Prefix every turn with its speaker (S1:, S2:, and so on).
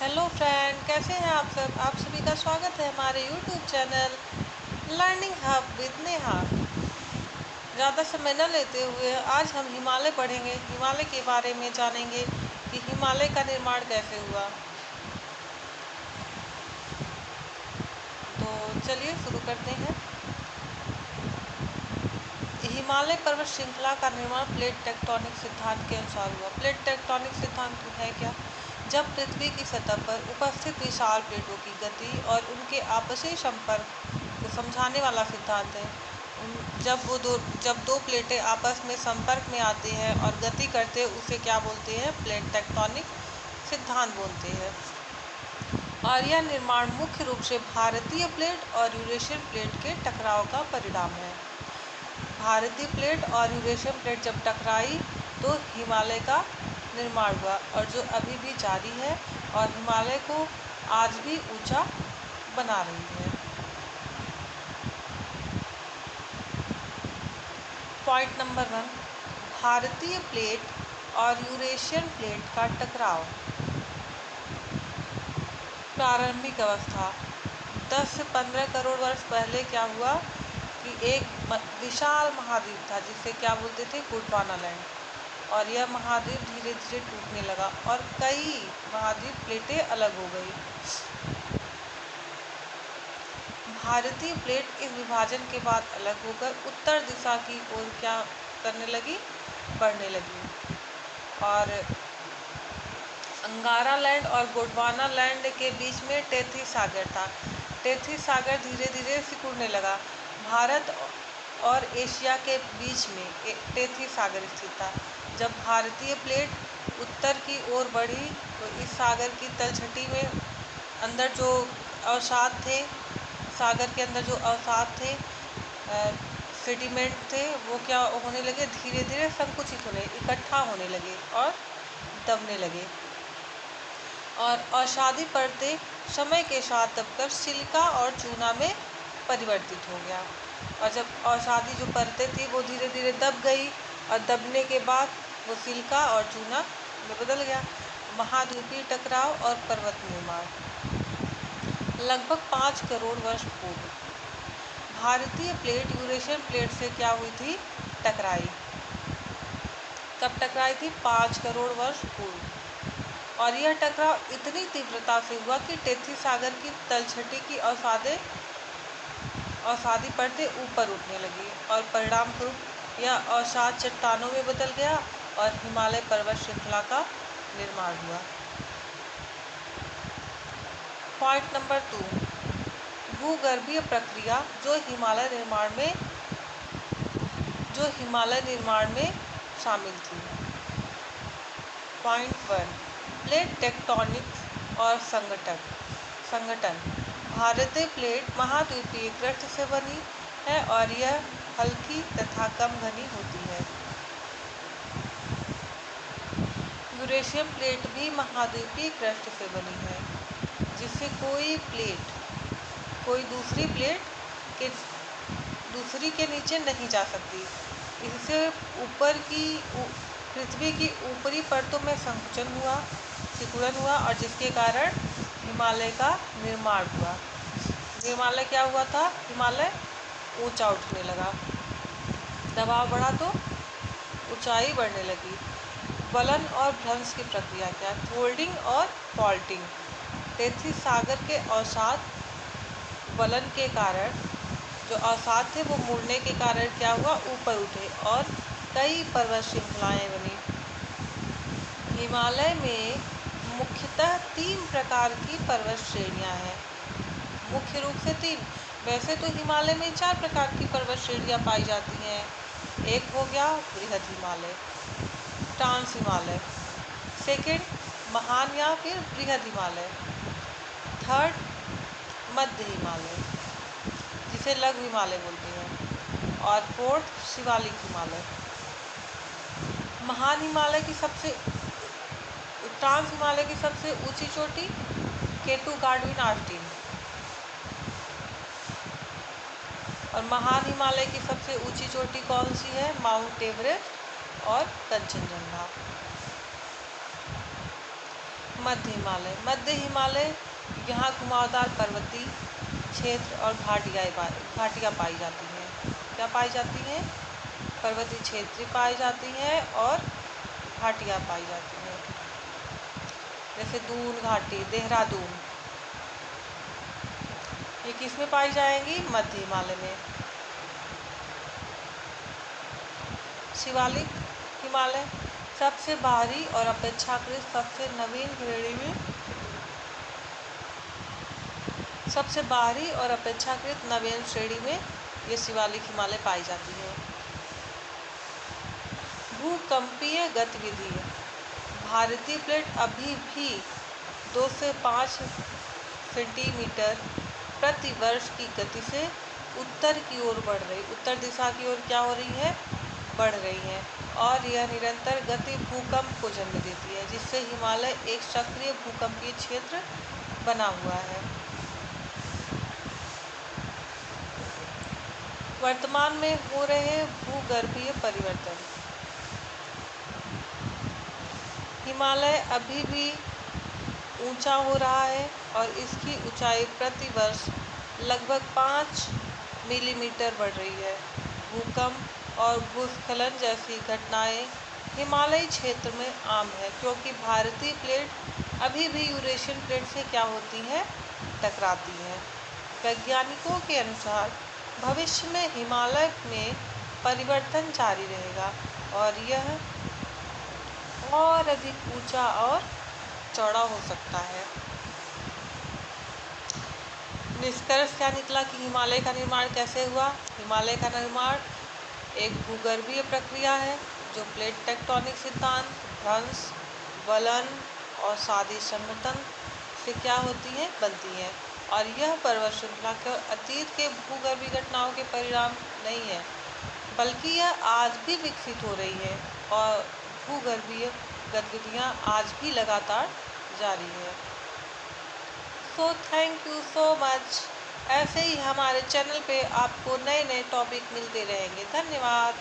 S1: Hello friend, कैसे हैं आप सब। आप सभी का स्वागत है हमारे YouTube channel learning hub with Neha. ज़्यादा समय न लेते हुए आज हम हिमालय पढ़ेंगे। हिमालय के बारे में जानेंगे कि हिमालय का निर्माण कैसे हुआ। तो चलिए शुरू करते हैं। हिमालय पर्वत श्रृंखला का निर्माण प्लेट टेक्टोनिक सिद्धांत के अनुसार हुआ। प्लेट टेक्टोनिक सिद्धांत है क्या? जब पृथ्वी की सतह पर उपस्थित विशाल प्लेटों की गति और उनके आपसी संपर्क को समझाने वाला सिद्धांत है। जब दो प्लेटें आपस में संपर्क में आते हैं और गति करते हैं उसे क्या बोलते हैं? प्लेट टेक्टोनिक सिद्धांत बोलते हैं। और यह निर्माण मुख्य रूप से भारतीय प्लेट और यूरेशियन प्लेट के टकराव का परिणाम है। भारतीय प्लेट और यूरेशियन प्लेट जब टकराई तो हिमालय का निर्माण हुआ और जो अभी भी जारी है और हिमालय को आज भी ऊंचा बना रही है। पॉइंट नंबर 1, भारतीय प्लेट और यूरेशियन प्लेट का टकराव। प्रारंभिक अवस्था 10 से 15 करोड़ वर्ष पहले क्या हुआ कि एक विशाल महाद्वीप था जिसे क्या बोलते थे? गोंडवाना लैंड। और यह महाद्वीप धीरे धीरे टूटने लगा और कई महाद्वीप प्लेटें अलग हो गई। भारतीय प्लेट इस विभाजन के बाद अलग होकर उत्तर दिशा की ओर क्या करने लगी? बढ़ने लगी। और अंगारा लैंड और गोंडवाना लैंड के बीच में टेथी सागर था। टेथी सागर धीरे धीरे सिकुड़ने लगा। भारत और एशिया के बीच में टेथी सागर स्थित था। जब भारतीय प्लेट उत्तर की ओर बढ़ी तो इस सागर की तलछटी में अंदर जो अवसाद थे, सागर के अंदर जो अवसाद थे, सेडिमेंट थे, वो क्या होने लगे? धीरे धीरे संकुचित होने, इकट्ठा होने लगे और दबने लगे। और अवसादी परतें समय के साथ दबकर सिलिका और चूना में परिवर्तित हो गया। और जब अवसादी जो परतें थी वो धीरे धीरे दब गई और दबने के बाद वो सिलिका और चूना में बदल गया। महाद्वीपीय टकराव और पर्वत निर्माण। लगभग 5 करोड़ वर्ष पूर्व भारतीय प्लेट यूरेशियन प्लेट से क्या हुई थी? टकराई। कब टकराई थी? 5 करोड़ वर्ष पूर्व। और यह टकराव इतनी तीव्रता से हुआ कि टेथी सागर की तलछटी की अवसादी परतें ऊपर उठने लगी और परिणाम स्वरूप यह अवसाद चट्टानों में बदल गया और हिमालय पर्वत श्रृंखला का निर्माण हुआ। पॉइंट नंबर 2, भूगर्भीय प्रक्रिया जो हिमालय निर्माण में शामिल थी। पॉइंट 1, प्लेट टेक्टोनिक्स और संगठन। भारतीय प्लेट महाद्वीपीय क्रस्ट से बनी है और यह हल्की तथा कम घनी होती है। यूरेशियन प्लेट भी महाद्वीपीय क्रस्ट से बनी है जिससे कोई दूसरी के नीचे नहीं जा सकती। इससे पृथ्वी की ऊपरी परतों में सिकुड़न हुआ और जिसके कारण हिमालय का निर्माण हुआ। हिमालय क्या हुआ था? हिमालय ऊंचा उठने लगा। दबाव बढ़ा तो ऊंचाई बढ़ने लगी। गलन और भ्रंश की प्रक्रिया क्या? फोल्डिंग और फॉल्टिंग। टेथी सागर के अवसाद गलन के कारण जो अवसाद थे वो मुड़ने के कारण क्या हुआ? ऊपर उठे और कई पर्वत श्रृंखलाएं बनी। हिमालय में मुख्यतः 3 प्रकार की पर्वत श्रेणियां हैं। मुख्य रूप से 3। वैसे तो हिमालय में 4 प्रकार की पर्वत श्रेणियां पाई जाती हैं। एक हो गया बृहद हिमालय, ट्रांस हिमालय। सेकंड, महान या फिर बृहद हिमालय। थर्ड, मध्य हिमालय जिसे लघु हिमालय बोलते हैं। और फोर्थ, शिवालिक हिमालय। ट्रांस हिमालय की सबसे ऊंची चोटी केटू गाडविन आर्टिन। और महान हिमालय की सबसे ऊंची चोटी कौन सी है? माउंट एवरेस्ट और कंचनजंगा। मध्य हिमालय यहाँ घुमावदार पर्वतीय क्षेत्र और घाटियाँ पाई जाती हैं। क्या पाई जाती हैं? पर्वतीय क्षेत्र पाई जाती हैं और घाटियाँ पाई जाती हैं। जैसे दून घाटी, देहरादून, ये किस में पाई जाएंगी? मध्य हिमालय में। शिवालिक हिमालय सबसे बाहरी और अपेक्षाकृत सबसे नवीन श्रेणी में ये शिवालिक हिमालय पाई जाती है। भूकंपीय गतिविधि, भारतीय प्लेट अभी भी 2 से 5 सेंटीमीटर प्रति वर्ष की गति से उत्तर की ओर बढ़ रही, उत्तर दिशा की ओर क्या हो रही है? बढ़ रही है, और यह निरंतर गति भूकंप को जन्म देती है, जिससे हिमालय एक सक्रिय भूकंपीय क्षेत्र बना हुआ है। वर्तमान में हो रहे भूगर्भीय परिवर्तन, हिमालय अभी भी ऊंचा हो रहा है और इसकी ऊंचाई प्रति वर्ष लगभग 5 मिलीमीटर बढ़ रही है। भूकंप और भूस्खलन जैसी घटनाएं हिमालयी क्षेत्र में आम है, क्योंकि भारतीय प्लेट अभी भी यूरेशियन प्लेट से क्या होती है? टकराती है। वैज्ञानिकों के अनुसार भविष्य में हिमालय में परिवर्तन जारी रहेगा और यह और अधिक ऊंचा और चौड़ा हो सकता है। निष्कर्ष क्या निकला कि हिमालय का निर्माण कैसे हुआ? हिमालय का निर्माण एक भूगर्भीय प्रक्रिया है जो प्लेट टेक्टोनिक सिद्धांत, भ्रंश, वलन और सादी संघटन से क्या होती है? बनती है। और यह पर्वत श्रृंखला केवल अतीत के भूगर्भीय घटनाओं के परिणाम नहीं है, बल्कि यह आज भी विकसित हो रही है और भूगर्भीय गतिविधियाँ आज भी लगातार जारी है। So thank you so much. ऐसे ही हमारे चैनल पे आपको नए नए टॉपिक मिलते रहेंगे। धन्यवाद।